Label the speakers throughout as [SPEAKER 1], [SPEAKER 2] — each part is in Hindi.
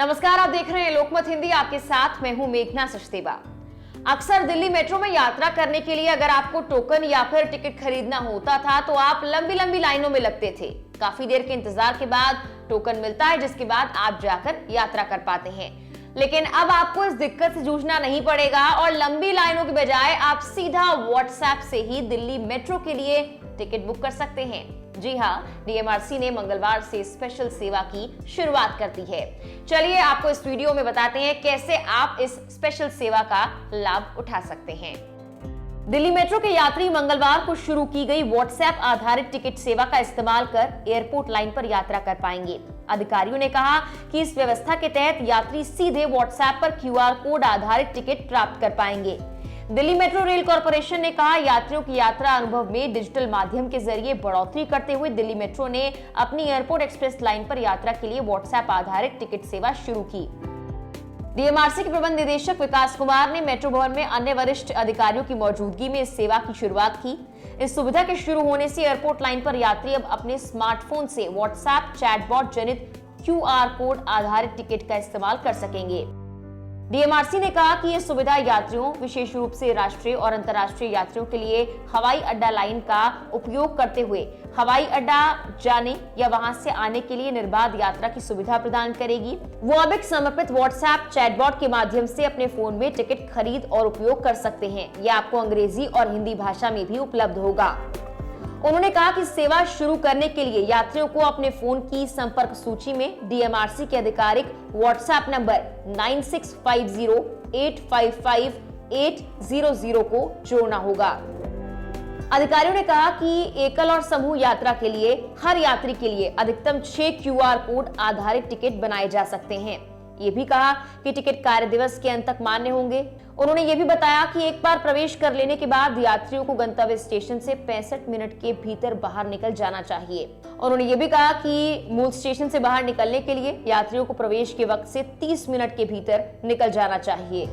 [SPEAKER 1] नमस्कार, आप देख रहे हैं लोकमत हिंदी। आपके साथ मैं हूं मेघना सचदेवा। अक्सर दिल्ली मेट्रो में यात्रा करने के लिए अगर आपको टोकन या फिर टिकट खरीदना होता था तो आप लंबी लंबी लाइनों में लगते थे। काफी देर के इंतजार के बाद टोकन मिलता है, जिसके बाद आप जाकर यात्रा कर पाते हैं। लेकिन अब आपको इस दिक्कत से जूझना नहीं पड़ेगा और लंबी लाइनों के बजाय आप सीधा व्हाट्सएप से ही दिल्ली मेट्रो के लिए टिकट बुक कर सकते हैं। जी हाँ, डीएमआरसी ने मंगलवार से स्पेशल सेवा की शुरुआत कर दी है। चलिए आपको इस वीडियो में बताते हैं कैसे आप इस स्पेशल सेवा का लाभ उठा सकते हैं। दिल्ली मेट्रो के यात्री मंगलवार को शुरू की गई व्हाट्सएप आधारित टिकट सेवा का इस्तेमाल कर एयरपोर्ट लाइन पर यात्रा कर पाएंगे। अधिकारियों ने कहा कि इस व्यवस्था के तहत यात्री सीधे व्हाट्सएप पर क्यूआर कोड आधारित टिकट प्राप्त कर पाएंगे। दिल्ली मेट्रो रेल कॉर्पोरेशन ने कहा, यात्रियों की यात्रा अनुभव में डिजिटल माध्यम के जरिए बढ़ोतरी करते हुए दिल्ली मेट्रो ने अपनी एयरपोर्ट एक्सप्रेस लाइन पर यात्रा के लिए व्हाट्सएप आधारित टिकट सेवा शुरू की। डीएमआरसी के प्रबंध निदेशक विकास कुमार ने मेट्रो भवन में अन्य वरिष्ठ अधिकारियों की मौजूदगी में इस सेवा की शुरुआत की। इस सुविधा के शुरू होने से एयरपोर्ट लाइन पर यात्री अब अपने स्मार्टफोन से व्हाट्सएप चैटबॉट जनित क्यूआर कोड आधारित टिकट का इस्तेमाल कर सकेंगे। डीएमआरसी ने कहा कि यह सुविधा यात्रियों, विशेष रूप से राष्ट्रीय और अंतर्राष्ट्रीय यात्रियों के लिए हवाई अड्डा लाइन का उपयोग करते हुए हवाई अड्डा जाने या वहां से आने के लिए निर्बाध यात्रा की सुविधा प्रदान करेगी। वो अब एक समर्पित व्हाट्सएप चैटबॉट के माध्यम से अपने फोन में टिकट खरीद और उपयोग कर सकते हैं। यह आपको अंग्रेजी और हिंदी भाषा में भी उपलब्ध होगा। उन्होंने कहा कि सेवा शुरू करने के लिए यात्रियों को अपने फोन की संपर्क सूची में डीएमआरसी के आधिकारिक व्हाट्सएप नंबर 9650855800 को जोड़ना होगा। अधिकारियों ने कहा कि एकल और समूह यात्रा के लिए हर यात्री के लिए अधिकतम 6 क्यूआर कोड आधारित टिकट बनाए जा सकते हैं। ये भी कहा कि टिकट कार्य दिवस के अंत तक मान्य होंगे। उन्होंने ये भी बताया कि एक बार प्रवेश कर लेने के बाद यात्रियों को गंतव्य स्टेशन से 65 मिनट के भीतर बाहर निकल जाना चाहिए। उन्होंने ये भी कहा कि मूल स्टेशन से बाहर निकलने के लिए यात्रियों को प्रवेश के वक्त से 30 मिनट के भीतर निकल जाना चाहिए।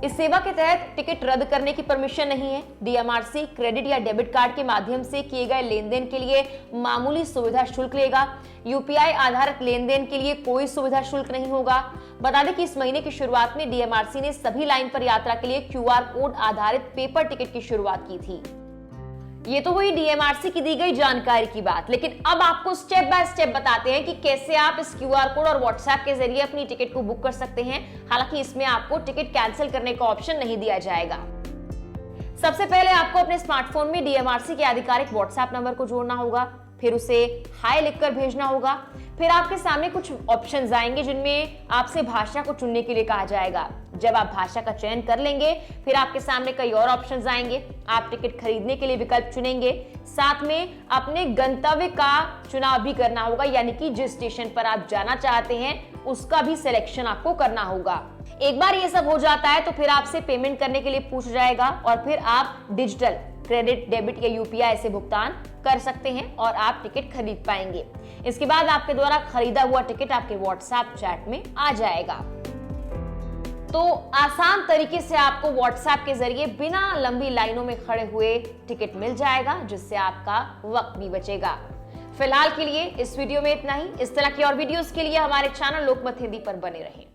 [SPEAKER 1] इस सेवा के तहत टिकट रद्द करने की परमिशन नहीं है। डीएमआरसी क्रेडिट या डेबिट कार्ड के माध्यम से किए गए लेन देन के लिए मामूली सुविधा शुल्क लेगा। यूपीआई आधारित लेन देन के लिए कोई सुविधा शुल्क नहीं होगा। बता दें कि इस महीने की शुरुआत में डीएमआरसी ने सभी लाइन पर यात्रा के लिए क्यूआर कोड आधारित पेपर टिकट की शुरुआत की थी। ये तो हुई डीएमआरसी की दी गई जानकारी की बात, लेकिन अब आपको स्टेप बाय स्टेप बताते हैं कि कैसे आप इस क्यूआर कोड और व्हाट्सएप के जरिए अपनी टिकट को बुक कर सकते हैं। हालांकि इसमें आपको टिकट कैंसिल करने का ऑप्शन नहीं दिया जाएगा। सबसे पहले आपको अपने स्मार्टफोन में डीएमआरसी के आधिकारिक व्हाट्सएप नंबर को जोड़ना होगा, फिर उसे हाय लिखकर भेजना होगा। फिर आपके सामने कुछ ऑप्शंस आएंगे जिनमें आपसे भाषा को चुनने के लिए कहा जाएगा। जब आप भाषा का चयन कर लेंगे, फिर आपके सामने कई और ऑप्शंस आएंगे। आप टिकट खरीदने के लिए विकल्प चुनेंगे, साथ में अपने गंतव्य का चुनाव भी करना होगा, यानी कि जिस स्टेशन पर आप जाना चाहते हैं उसका भी सिलेक्शन आपको करना होगा। एक बार ये सब हो जाता है तो फिर आपसे पेमेंट करने के लिए पूछ जाएगा और फिर आप डिजिटल क्रेडिट, डेबिट या यूपीआई से भुगतान कर सकते हैं और आप टिकट खरीद पाएंगे। इसके बाद आपके द्वारा खरीदा हुआ टिकट आपके व्हाट्सएप चैट में आ जाएगा। तो आसान तरीके से आपको व्हाट्सएप के जरिए बिना लंबी लाइनों में खड़े हुए टिकट मिल जाएगा, जिससे आपका वक्त भी बचेगा। फिलहाल के लिए इस वीडियो में इतना ही। इस तरह की और वीडियोस के लिए हमारे चैनल लोकमत हिंदी पर बने रहें।